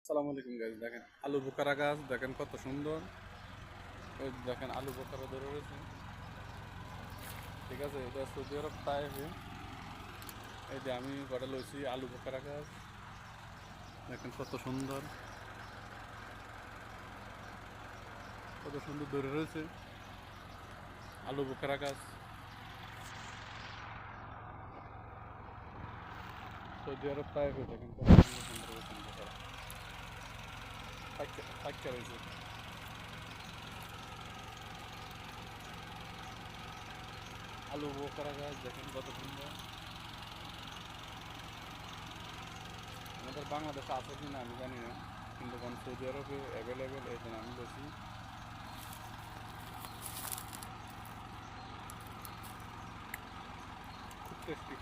আসসালামু আলাইকুম গাইস, দেখেন আলু বোখারা গাছ, দেখেন কত সুন্দর। ওই দেখেন আলু বোখারা ধরে রয়েছে। ঠিক আছে, এটা সৌদি আরব তাইফে। এই যে আমি গড়ে লইছি আলু বোখারা গাছ, দেখেন কত সুন্দর, কত সুন্দর ধরে রয়েছে আলু বোখারা গাছ। সৌদি আরব তাইফে দেখেন কত সুন্দর সুন্দর রয়েছে বোখারা, পাইকা রয়েছে। আলু বোখারা গাছ দেখেন কত সুন্দর। আমাদের বাংলাদেশে আছে কি না আমি জানি না, কিন্তু সৌদি আরবে অ্যাভেলেবেল, এই জন্য আমি বেশি খুব টেস্টি।